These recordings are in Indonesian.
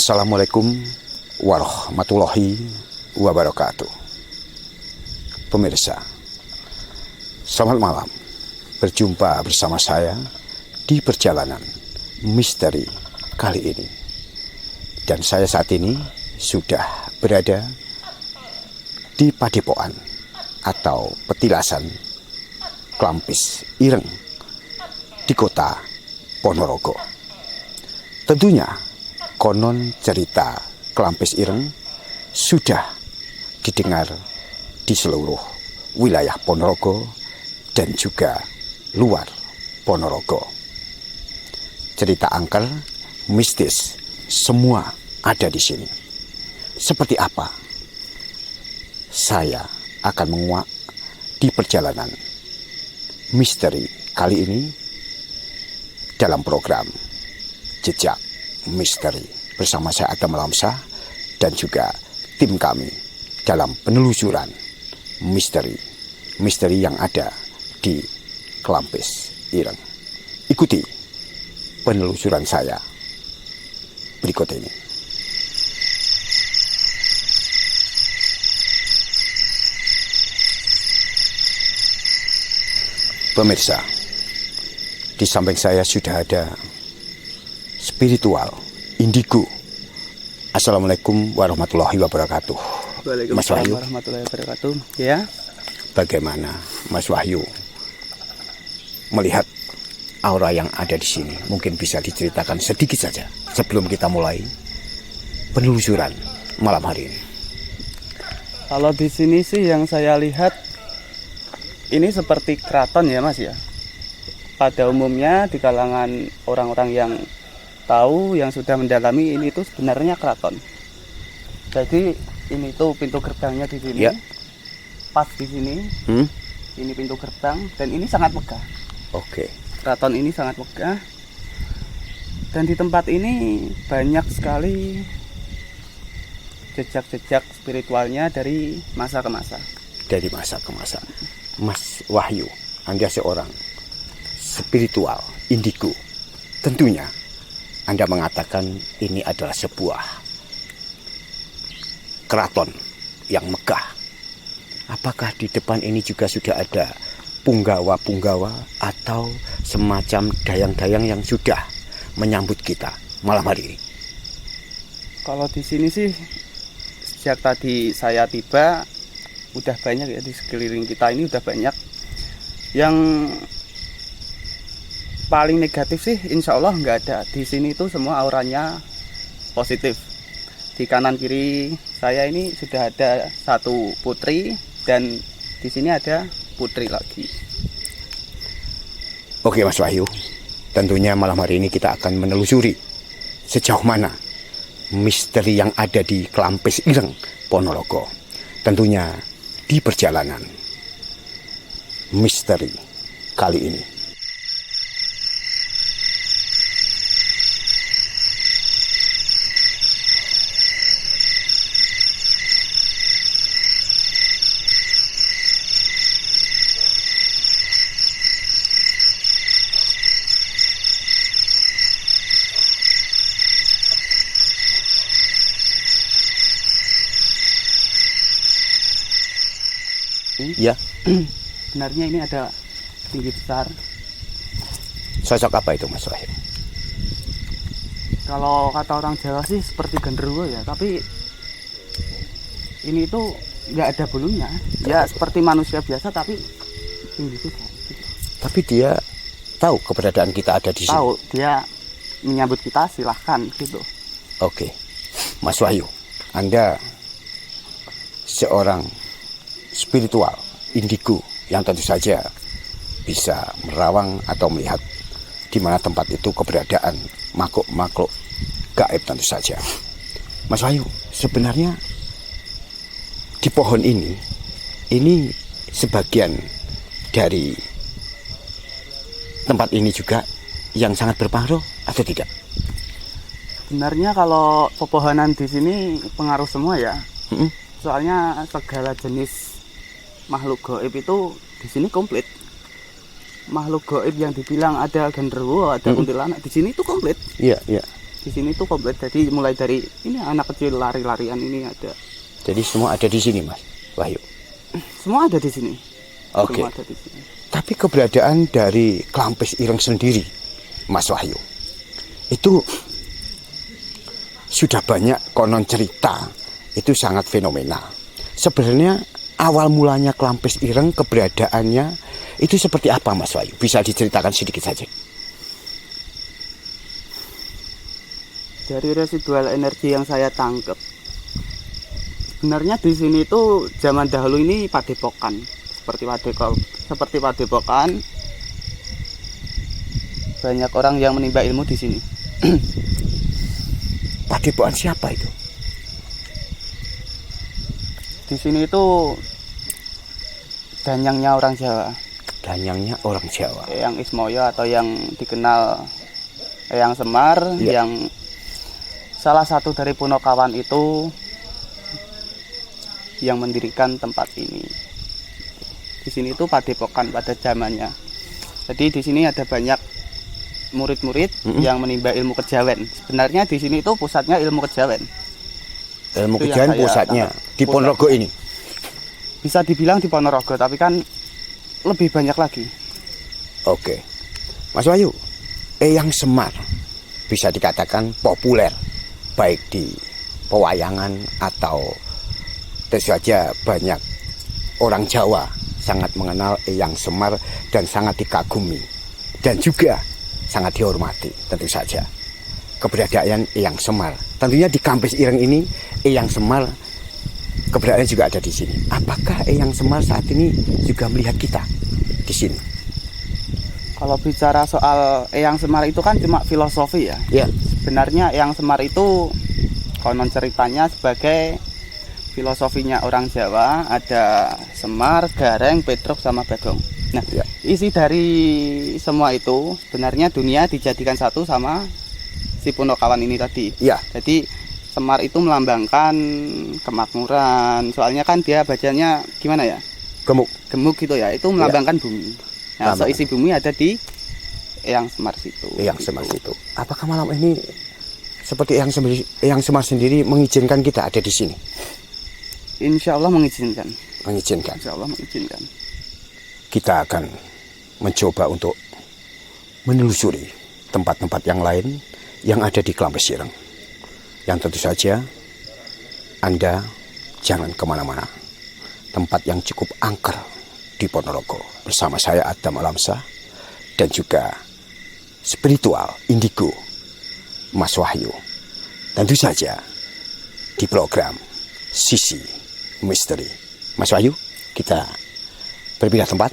Assalamualaikum warahmatullahi wabarakatuh. Pemirsa, selamat malam. Berjumpa bersama saya di perjalanan misteri kali ini. Dan saya saat ini sudah berada di Padepokan atau petilasan Klampis Ireng di kota Ponorogo. Tentunya konon cerita Klampis Ireng sudah didengar di seluruh wilayah Ponorogo dan juga luar Ponorogo. Cerita angker, mistis, semua ada di sini. Seperti apa? Saya akan menguak di perjalanan misteri kali ini dalam program Jejak Misteri bersama saya Adam Lamsah dan juga tim kami dalam penelusuran misteri yang ada di Klampis Ireng. Ikuti penelusuran saya berikut ini. Pemirsa, di samping saya sudah ada spiritual indigo. Assalamualaikum warahmatullahi wabarakatuh. Mas Wahyu. Warahmatullahi wabarakatuh. Ya. Bagaimana Mas Wahyu melihat aura yang ada di sini? Mungkin bisa diceritakan sedikit saja sebelum kita mulai penelusuran malam hari ini. Kalau di sini sih yang saya lihat ini seperti keraton ya Mas ya. Pada umumnya di kalangan orang-orang yang tahu, yang sudah mendalami, ini itu sebenarnya keraton. Jadi ini tuh pintu gerbangnya di sini. Ya. Pas di sini. Ini pintu gerbang dan ini sangat megah. Oke. Keraton ini sangat megah. Dan di tempat ini banyak sekali jejak-jejak spiritualnya dari masa ke masa. Dari masa ke masa. Mas Wahyu, Anda seorang spiritual indigo. Tentunya Anda mengatakan ini adalah sebuah keraton yang megah. Apakah di depan ini juga sudah ada punggawa-punggawa atau semacam dayang-dayang yang sudah menyambut kita malam hari ini? Kalau di sini sih sejak tadi saya tiba udah banyak ya, di sekeliling kita ini udah banyak. Yang paling negatif sih insya Allah nggak ada. Di sini itu semua auranya positif. Di kanan kiri saya ini sudah ada satu putri dan di sini ada putri lagi. Oke Mas Wahyu, tentunya malam hari ini kita akan menelusuri sejauh mana misteri yang ada di Klampis Ireng Ponorogo. Tentunya di perjalanan misteri kali ini. Ya, sebenarnya ini ada tinggi besar. Sosok apa itu Mas Wahyu? Kalau kata orang Jawa sih seperti genderuwo ya, tapi ini tuh nggak ada bulunya. Ya seperti manusia biasa tapi tinggi besar. Tapi dia tahu keberadaan kita ada di sini. Tahu, dia menyambut kita silahkan gitu. Oke, Mas Wahyu, Anda seorang spiritual indigo yang tentu saja bisa merawang atau melihat di mana tempat itu keberadaan makhluk-makhluk gaib tentu saja. Mas Wahyu, sebenarnya di pohon ini sebagian dari tempat ini juga yang sangat berpengaruh atau tidak? Sebenarnya kalau pepohonan di sini pengaruh semua ya. Soalnya segala jenis makhluk gaib itu di sini komplit. Makhluk gaib yang dibilang ada genderuwo, ada kuntilanak, di sini itu komplit. Iya, iya. Di sini tuh komplit, jadi mulai dari ini anak kecil lari-larian ini ada. Jadi semua ada di sini, Mas Wahyu. Semua ada di sini. Oke. Semua ada di sini. Tapi keberadaan dari Klampis Ireng sendiri, Mas Wahyu, itu sudah banyak konon cerita, itu sangat fenomenal. Sebenarnya awal mulanya Klampis Ireng, keberadaannya itu seperti apa, Mas Wahyu? Bisa diceritakan sedikit saja. Dari residual energi yang saya tangkap, sebenarnya di sini itu zaman dahulu ini padepokan, seperti padepokan. Banyak orang yang menimba ilmu di sini. Padepokan siapa itu? Di sini itu danyangnya orang Jawa. Danyangnya orang Jawa. Eyang Ismoyo atau yang dikenal Eyang Semar, Ya. yang salah satu dari Punokawan itu yang mendirikan tempat ini. Di sini itu padepokan pada zamannya. Jadi di sini ada banyak murid-murid yang menimba ilmu kejawen. Sebenarnya di sini itu pusatnya ilmu kejawen. Ilmu Itu yang kejawen saya pusatnya tangkap. di Ponorogo ini. Bisa dibilang di Ponorogo, tapi kan lebih banyak lagi. Oke, Mas Wahyu, Eyang Semar bisa dikatakan populer baik di pewayangan atau tentu saja banyak orang Jawa sangat mengenal Eyang Semar dan sangat dikagumi dan juga sangat dihormati tentu saja keberadaan Eyang Semar. Tentunya di Klampis Ireng ini Eyang Semar keberadaan juga ada di sini. Apakah Eyang Semar saat ini juga melihat kita di sini? Kalau bicara soal Eyang Semar itu kan cuma filosofi ya. Ya. Sebenarnya Eyang Semar itu konon ceritanya sebagai filosofinya orang Jawa, ada Semar, Gareng, Petruk, sama Bagong. Nah, Ya. isi dari semua itu sebenarnya dunia dijadikan satu sama si Punokawan ini tadi. Ya. Jadi Semar itu melambangkan kemakmuran. Soalnya kan dia bacanya gimana ya? Gemuk. Gemuk gitu ya. Itu melambangkan bumi. Nah, so isi bumi ada di Eyang Semar situ. Eyang Semar situ. Apakah malam ini seperti Eyang Semar sendiri mengizinkan kita ada di sini? Insya Allah mengizinkan. Mengizinkan. Insya Allah mengizinkan. Kita akan mencoba untuk menelusuri tempat-tempat yang lain yang ada di Klampis Ireng. Yang tentu saja Anda jangan kemana-mana. Tempat yang cukup angker di Ponorogo. Bersama saya Adam Alamsah dan juga spiritual indigo Mas Wahyu. Tentu saja di program Sisi Misteri. Mas Wahyu, kita berpindah tempat.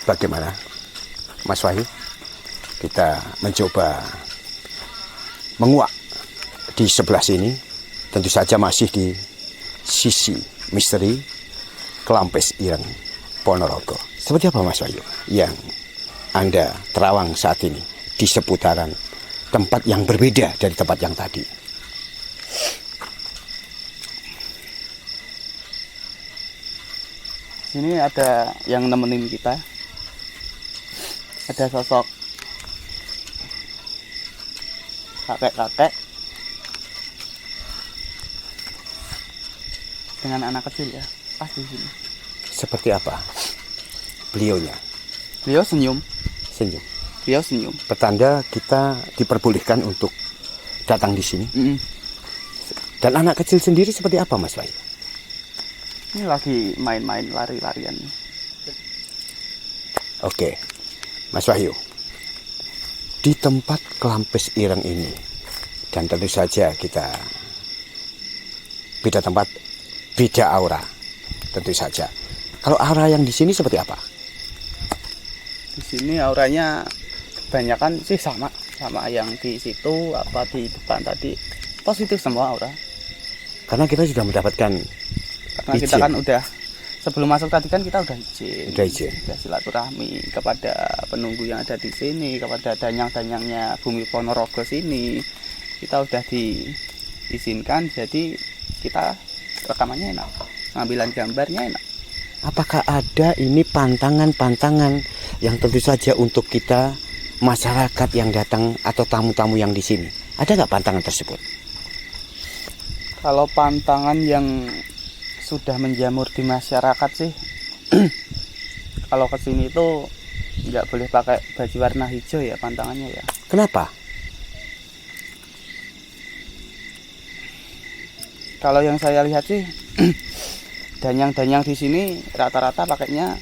Bagaimana, Mas Wahyu? Kita mencoba menguak di sebelah sini. Tentu saja masih di Sisi Misteri Klampis Ireng Ponorogo. Seperti apa, Mas Wahyu, yang Anda terawang saat ini di seputaran tempat yang berbeda dari tempat yang tadi? Sini ada yang nemenin kita. Ada sosok kakek-kakek dengan anak kecil ya, pas di sini. Seperti apa beliaunya? Beliau senyum, Senyum. beliau senyum. Petanda kita diperbolehkan untuk datang di sini. Dan anak kecil sendiri seperti apa, Mas Wahyu? Ini lagi main-main lari-larian. Oke, Mas Wahyu, di tempat Klampis Ireng ini, dan tentu saja kita beda tempat, beda aura, tentu saja. Kalau aura yang di sini seperti apa? Di sini auranya kebanyakan sih sama yang di situ, apa di depan tadi, positif semua aura. Karena kita sudah mendapatkan Karena kita izin. kan udah sebelum masuk tadi kan kita udah izin. Udah izin. Udah silaturahmi kepada penunggu yang ada di sini, kepada danyang-danyangnya Bumi Ponorogo sini. Kita udah diizinkan, jadi kita rekamannya enak, pengambilan gambarnya enak. Apakah ada ini pantangan-pantangan yang tentu saja untuk kita masyarakat yang datang atau tamu-tamu yang di sini? Ada nggak pantangan tersebut? Kalau pantangan yang sudah menjamur di masyarakat sih, kalau kesini itu nggak boleh pakai baju warna hijau ya pantangannya ya. Kenapa? Kalau yang saya lihat sih, danyang-danyang di sini rata-rata pakainya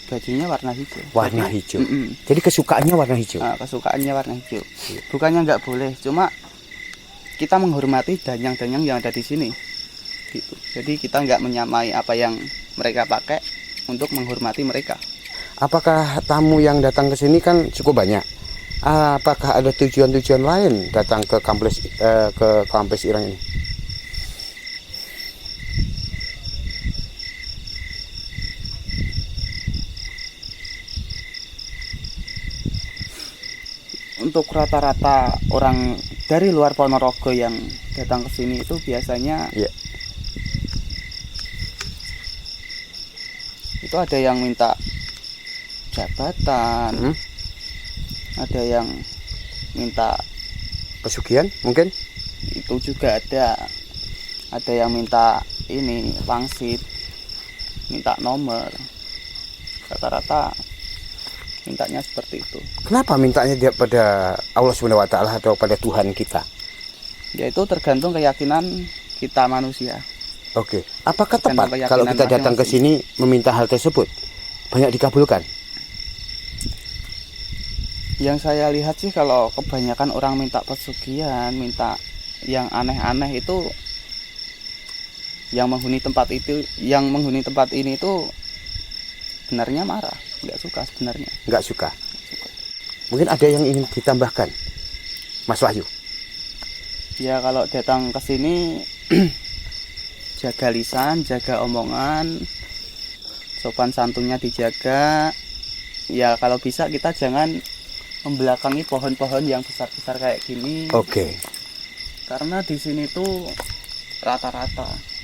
bajunya warna hijau. Warna hijau. Jadi kesukaannya warna hijau. Nah, kesukaannya warna hijau. Bukannya nggak boleh, cuma kita menghormati danyang-danyang yang ada di sini. Gitu. Jadi kita nggak menyamai apa yang mereka pakai untuk menghormati mereka. Apakah tamu yang datang ke sini kan cukup banyak? Apakah ada tujuan-tujuan lain datang ke kampus Ireng ini? Untuk rata-rata orang dari luar Ponorogo yang datang ke sini itu biasanya itu ada yang minta jabatan, ada yang minta Pesugihan mungkin? itu juga ada yang minta ini pangsit, minta nomor. Rata-rata mintanya seperti itu. Kenapa mintanya dia pada Allah Subhanahu wa taala atau pada Tuhan kita? Yaitu tergantung keyakinan kita manusia. Oke. Apakah tepat kalau kita datang ke sini meminta hal tersebut? Banyak dikabulkan? Yang saya lihat sih kalau kebanyakan orang minta pesugihan, minta yang aneh-aneh itu yang menghuni tempat ini itu sebenarnya marah, nggak suka sebenarnya. Nggak suka. Mungkin ada yang ingin ditambahkan, Mas Wahyu? Ya kalau datang ke sini jaga lisan, jaga omongan, sopan santunnya dijaga. Ya kalau bisa kita jangan membelakangi pohon-pohon yang besar-besar kayak gini. Oke. Karena di sini tuh rata-rata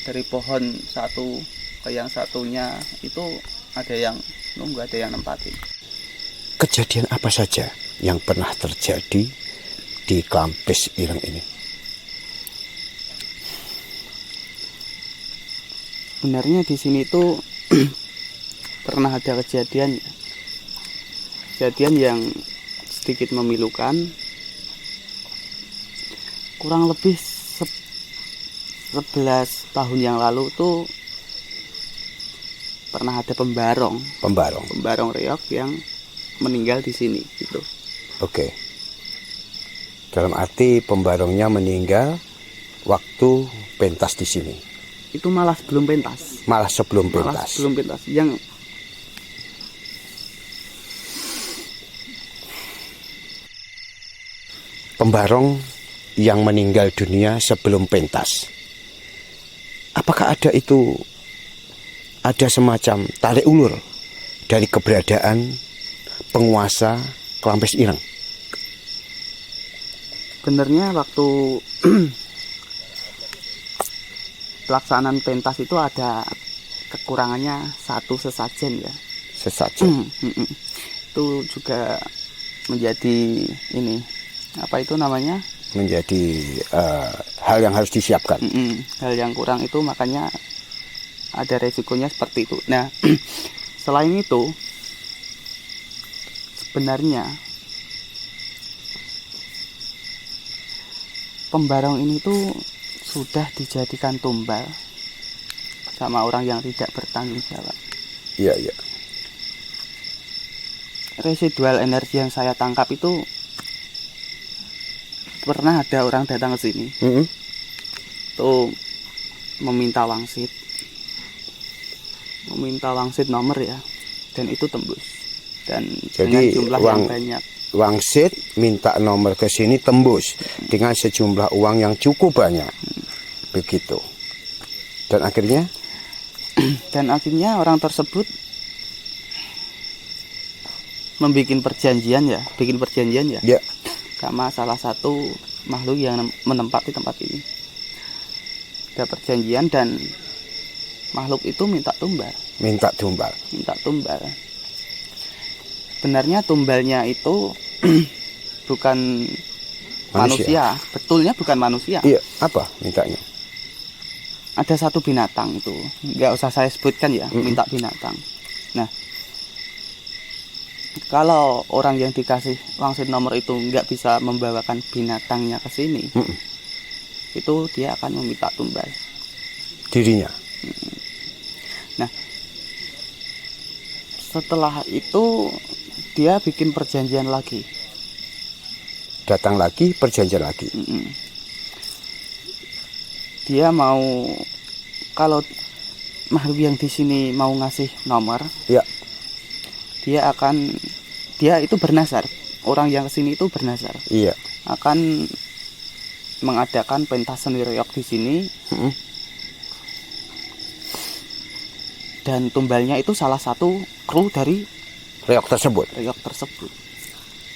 dari pohon satu ke yang satunya itu ada yang nunggu, ada yang nempatin. Kejadian apa saja yang pernah terjadi di kampus Ireng ini? Sebenarnya di sini tuh pernah ada kejadian yang sedikit memilukan. Kurang lebih 11 tahun yang lalu tuh pernah ada pembarong reog yang meninggal di sini gitu. Oke. Dalam arti pembarongnya meninggal waktu pentas di sini. Itu malah sebelum pentas. Malah sebelum pentas. Yang pembarong yang meninggal dunia sebelum pentas. Apakah ada semacam tarik ulur dari keberadaan penguasa Klampes Ireng? Sebenarnya waktu pelaksanaan pentas itu ada kekurangannya satu sesajen ya. Sesajen. Itu juga menjadi ini apa itu namanya? Menjadi hal yang harus disiapkan. Hal yang kurang itu makanya ada resikonya seperti itu. Nah, selain itu sebenarnya pembarong ini tuh sudah dijadikan tumbal sama orang yang tidak bertanggung jawab. Iya, iya. Residual energi yang saya tangkap itu pernah ada orang datang ke sini, tuh meminta wangsit nomor ya, dan itu tembus. Dan jadi dengan jumlah yang banyak. Wangsit minta nomor ke sini tembus dengan sejumlah uang yang cukup banyak, begitu. Dan akhirnya Dan akhirnya orang tersebut bikin perjanjian ya Ya. sama salah satu makhluk yang menempati tempat ini. Ada perjanjian dan makhluk itu minta tumbal. Minta tumbal. Sebenarnya tumbalnya itu bukan manusia. Betulnya bukan manusia. Iya, apa mintanya? Ada satu binatang itu, nggak usah saya sebutkan ya, minta binatang. Nah, kalau orang yang dikasih wangsit nomor itu nggak bisa membawakan binatangnya ke sini, itu dia akan meminta tumbal Dirinya. Nah, setelah itu dia bikin perjanjian lagi. Datang lagi, perjanjian lagi. Dia mau, kalau makhluk yang di sini mau ngasih nomor, Ya. dia itu bernazar. Orang yang kesini itu bernazar. Iya. Akan mengadakan pentas seni reog di sini. Dan tumbalnya itu salah satu kru dari Reog tersebut.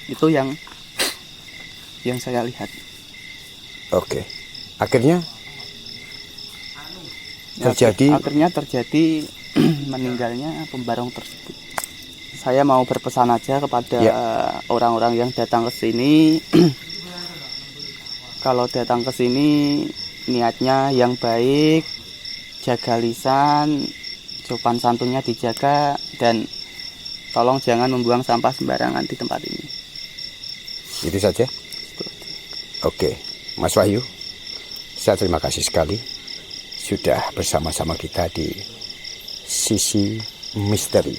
Itu yang saya lihat. Oke. Akhirnya terjadi meninggalnya pembarong tersebut. Saya mau berpesan aja kepada orang-orang yang datang ke sini. Kalau datang ke sini niatnya yang baik, jaga lisan, sopan santunnya dijaga, dan tolong jangan membuang sampah sembarangan di tempat ini. Itu saja. Oke, Mas Wahyu, saya terima kasih sekali sudah bersama-sama kita di Sisi Misteri.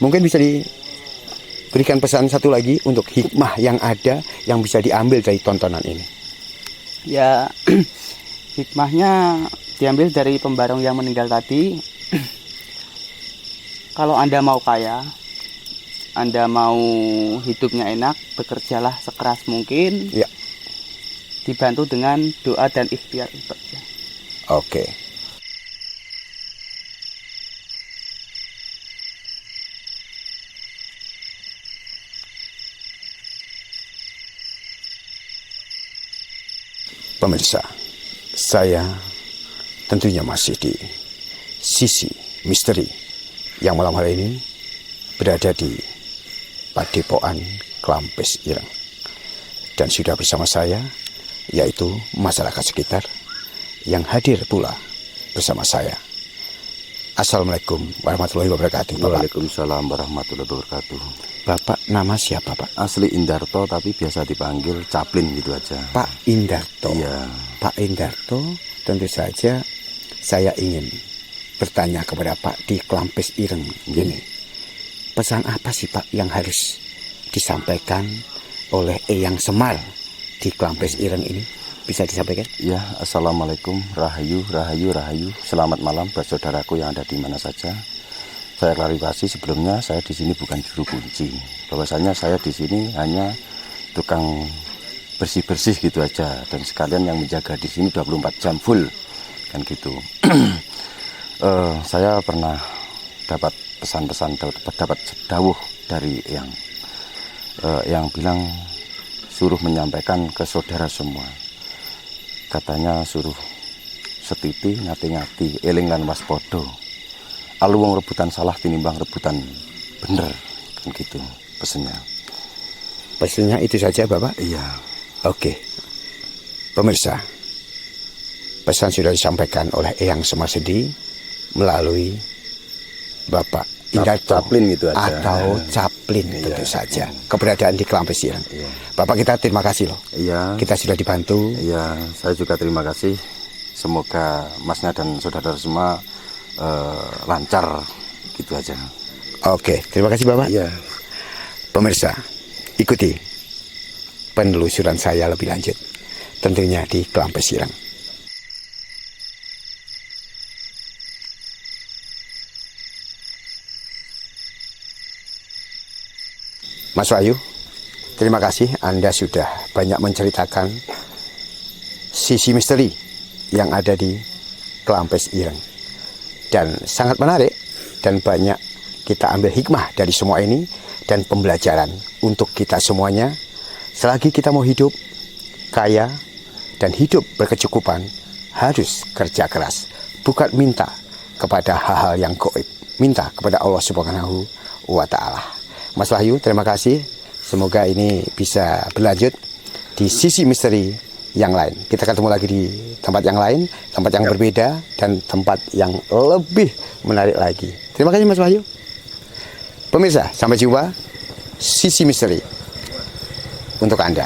Mungkin bisa diberikan pesan satu lagi untuk hikmah yang ada yang bisa diambil dari tontonan ini. Ya, hikmahnya diambil dari pembarong yang meninggal tadi. Kalau Anda mau kaya, Anda mau hidupnya enak, bekerjalah sekeras mungkin. Ya. Dibantu dengan doa dan ikhtiar. Oke. Pemirsa, saya tentunya masih di Sisi Misteri yang malam hari ini berada di Padepokan Klampes Ireng. Dan sudah bersama saya yaitu masyarakat sekitar yang hadir pula bersama saya. Assalamualaikum warahmatullahi wabarakatuh. Waalaikumsalam warahmatullahi wabarakatuh. Bapak nama siapa, Pak? Asli Indarto tapi biasa dipanggil Caplin gitu aja. Pak Indarto. Iya. Pak Indarto, tentu saja saya ingin bertanya kepada Pak di Klampes Ireng ini. Pesan apa sih Pak yang harus disampaikan oleh Eyang Semar di Klampes Ireng ini? Bisa disampaikan? Ya, assalamualaikum, rahayu, rahayu, rahayu. Selamat malam buat saudaraku yang ada di mana saja. Saya klarifikasi sebelumnya, saya di sini bukan juru kunci. Bahwasanya saya di sini hanya tukang bersih-bersih gitu aja, dan sekalian yang menjaga di sini 24 jam full kan gitu. Saya pernah dapat pesan-pesan, dapat dawuh dari yang bilang suruh menyampaikan ke saudara semua. Katanya suruh setiti ngati-ngati eling lan waspada. Alu wong rebutan salah tinimbang rebutan bener kan gitu pesennya. Pesannya itu saja Bapak? Iya. Oke. Pemirsa, pesan sudah disampaikan oleh Eyang Semar Sedi melalui Bapak Indarto Caplin gitu aja. Atau Caplin tentu saja. Keberadaan di Klampes Ireng. Iya. Bapak, kita terima kasih loh. Iya. Kita sudah dibantu. Iya, saya juga terima kasih. Semoga masnya dan saudara semua lancar gitu aja. Oke, terima kasih Bapak. Iya. Pemirsa, ikuti penelusuran saya lebih lanjut, tentunya di Klampes Ireng. Mas Wahyu, terima kasih Anda sudah banyak menceritakan sisi misteri yang ada di Klampes Ireng. dan sangat menarik, dan banyak kita ambil hikmah dari semua ini dan pembelajaran untuk kita semuanya. Selagi kita mau hidup kaya dan hidup berkecukupan, harus kerja keras, bukan minta kepada hal-hal yang gaib, minta kepada Allah Subhanahu wa Ta'ala. Mas Wahyu, terima kasih. Semoga ini bisa berlanjut di sisi misteri yang lain. Kita ketemu lagi di tempat yang lain, tempat yang berbeda, dan tempat yang lebih menarik lagi. Terima kasih Mas Wahyu. Pemirsa, sampai jumpa sisi misteri untuk Anda.